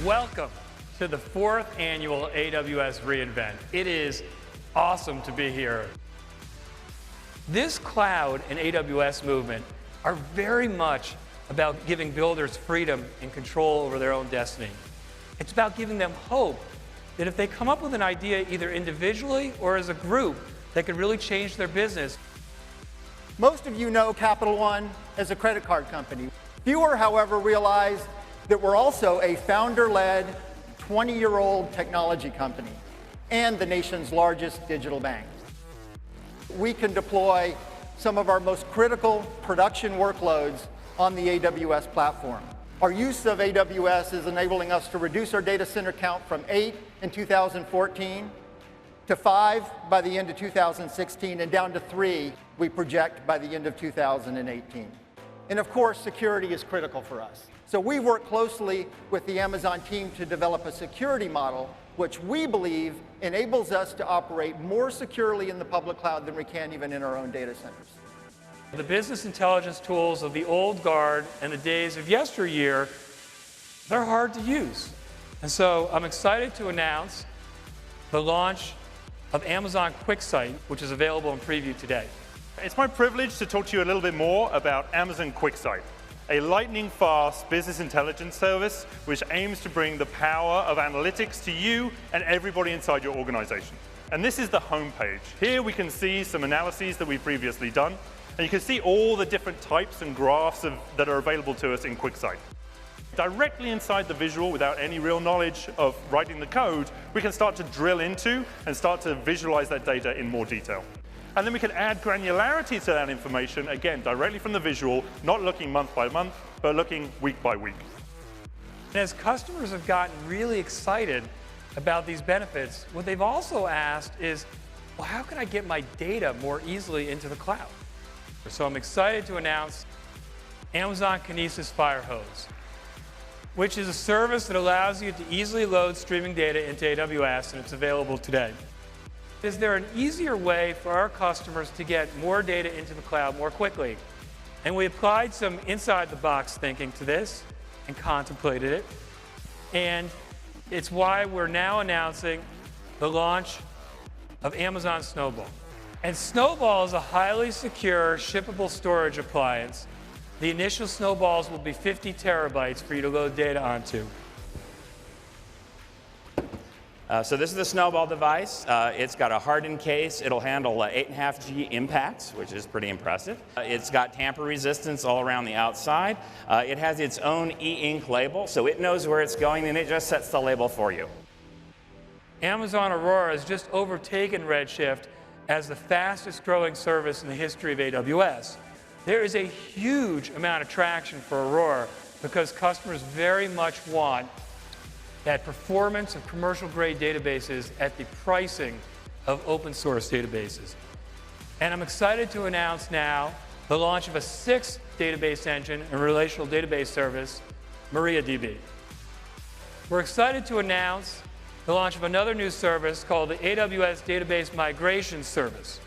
Welcome to the 4th annual AWS reInvent. It is awesome to be here. This cloud and AWS movement are very much about giving builders freedom and control over their own destiny. It's about giving them hope that if they come up with an idea either individually or as a group that could really change their business. Most of you know Capital One as a credit card company. Fewer, however, realize that we're also a founder-led, 20-year-old technology company and the nation's largest digital bank. We can deploy some of our most critical production workloads on the AWS platform. Our use of AWS is enabling us to reduce our data center count from 8 in 2014 to 5 by the end of 2016 and down to 3 we project by the end of 2018. And of course, security is critical for us. So we work closely with the Amazon team to develop a security model which we believe enables us to operate more securely in the public cloud than we can even in our own data centers. The business intelligence tools of the old guard and the days of yesteryear, they're hard to use. And so I'm excited to announce the launch of Amazon QuickSight, which is available in preview today. It's my privilege to talk to you a little bit more about Amazon QuickSight, a lightning-fast business intelligence service which aims to bring the power of analytics to you and everybody inside your organization. And this is the home page. Here we can see some analyses that we've previously done, and you can see all the different types and graphs that are available to us in QuickSight. Directly inside the visual, without any real knowledge of writing the code, we can start to drill into and start to visualize that data in more detail. And then we can add granularity to that information, again, directly from the visual, not looking month by month, but looking week by week. And as customers have gotten really excited about these benefits, what they've also asked is, well, how can I get my data more easily into the cloud? So I'm excited to announce Amazon Kinesis Firehose, which is a service that allows you to easily load streaming data into AWS, and it's available today. Is there an easier way for our customers to get more data into the cloud more quickly? And we applied some inside-the-box thinking to this and contemplated it. And it's why we're now announcing the launch of Amazon Snowball. And Snowball is a highly secure, shippable storage appliance. The initial Snowballs will be 50 terabytes for you to load data onto. So this is the Snowball device. It's got a hardened case. It'll handle 8.5G impacts, which is pretty impressive. It's got tamper resistance all around the outside. It has its own e-ink label, so it knows where it's going, and it just sets the label for you. Amazon Aurora has just overtaken Redshift as the fastest growing service in the history of AWS. There is a huge amount of traction for Aurora because customers very much want that performance of commercial-grade databases at the pricing of open-source databases. And I'm excited to announce now the launch of a 6th database engine and relational database service, MariaDB. We're excited to announce the launch of another new service called the AWS Database Migration Service.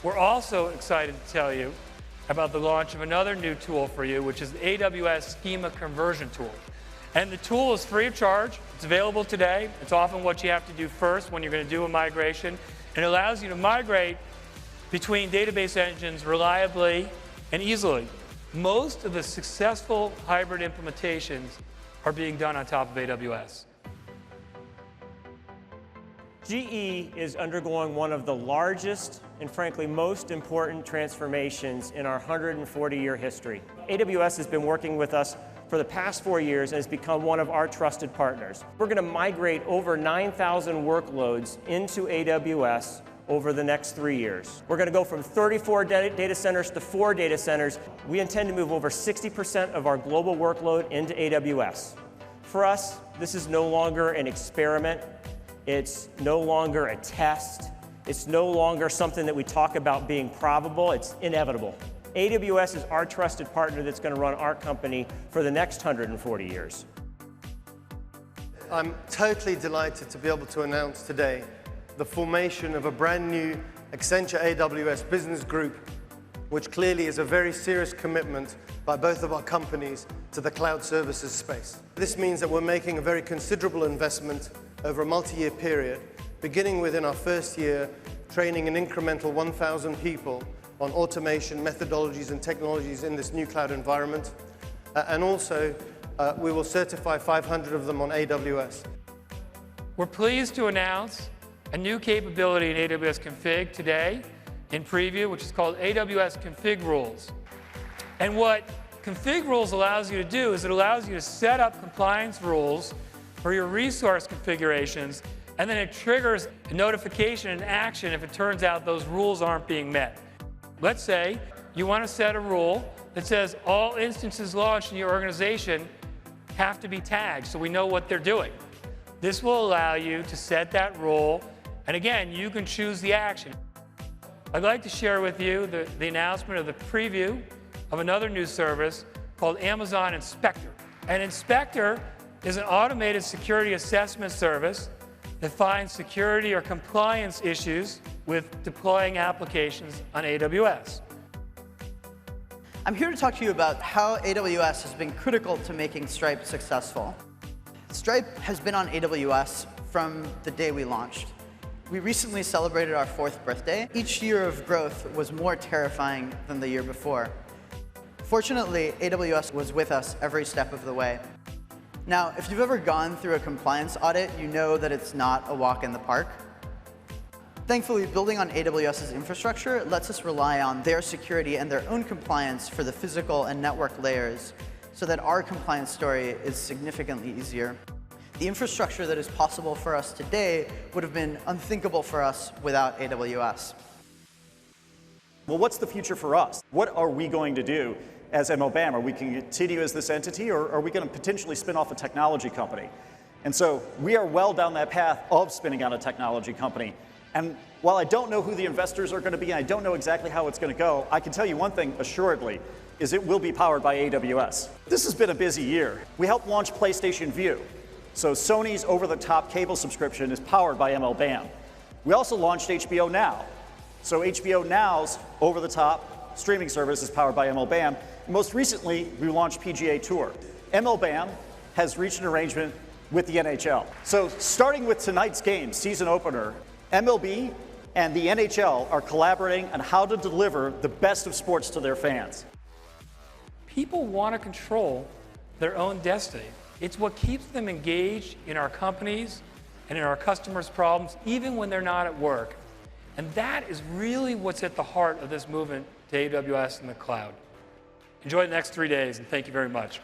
We're also excited to tell you about the launch of another new tool for you, which is the AWS Schema Conversion Tool. And the tool is free of charge. It's available today. It's often what you have to do first when you're going to do a migration. And it allows you to migrate between database engines reliably and easily. Most of the successful hybrid implementations are being done on top of AWS. GE is undergoing one of the largest and frankly most important transformations in our 140-year history. AWS has been working with us for the past 4 years and has become one of our trusted partners. We're going to migrate over 9,000 workloads into AWS over the next 3 years. We're going to go from 34 data centers to 4 data centers. We intend to move over 60% of our global workload into AWS. For us, this is no longer an experiment. It's no longer a test. It's no longer something that we talk about being probable. It's inevitable. AWS is our trusted partner that's going to run our company for the next 140 years. I'm totally delighted to be able to announce today the formation of a brand new Accenture AWS Business Group which clearly is a very serious commitment by both of our companies to the cloud services space. This means that we're making a very considerable investment over a multi-year period, beginning within our first year, training an incremental 1,000 people on automation, methodologies, and technologies in this new cloud environment. And also, we will certify 500 of them on AWS. We're pleased to announce a new capability in AWS Config today in preview, which is called AWS Config Rules. And what Config Rules allows you to do is it allows you to set up compliance rules for your resource configurations, and then it triggers a notification and action if it turns out those rules aren't being met. Let's say you want to set a rule that says all instances launched in your organization have to be tagged so we know what they're doing. This will allow you to set that rule, and again, you can choose the action. I'd like to share with you the announcement of the preview of another new service called Amazon Inspector. And Inspector is an automated security assessment service that finds security or compliance issues with deploying applications on AWS. I'm here to talk to you about how AWS has been critical to making Stripe successful. Stripe has been on AWS from the day we launched. We recently celebrated our 4th birthday. Each year of growth was more terrifying than the year before. Fortunately, AWS was with us every step of the way. Now, if you've ever gone through a compliance audit, you know that it's not a walk in the park. Thankfully, building on AWS's infrastructure lets us rely on their security and their own compliance for the physical and network layers so that our compliance story is significantly easier. The infrastructure that is possible for us today would have been unthinkable for us without AWS. Well, what's the future for us? What are we going to do as MLBAM? Are we going to continue as this entity, or are we going to potentially spin off a technology company? And so we are well down that path of spinning out a technology company. And while I don't know who the investors are going to be, and I don't know exactly how it's going to go, I can tell you one thing assuredly, is it will be powered by AWS. This has been a busy year. We helped launch PlayStation Vue. So Sony's over-the-top cable subscription is powered by MLBAM. We also launched HBO Now. So HBO Now's over-the-top streaming service is powered by MLBAM. And most recently, we launched PGA Tour. MLBAM has reached an arrangement with the NHL. So starting with tonight's game, season opener, MLB and the NHL are collaborating on how to deliver the best of sports to their fans. People want to control their own destiny. It's what keeps them engaged in our companies and in our customers' problems, even when they're not at work. And that is really what's at the heart of this movement to AWS and the cloud. Enjoy the next 3 days, and thank you very much.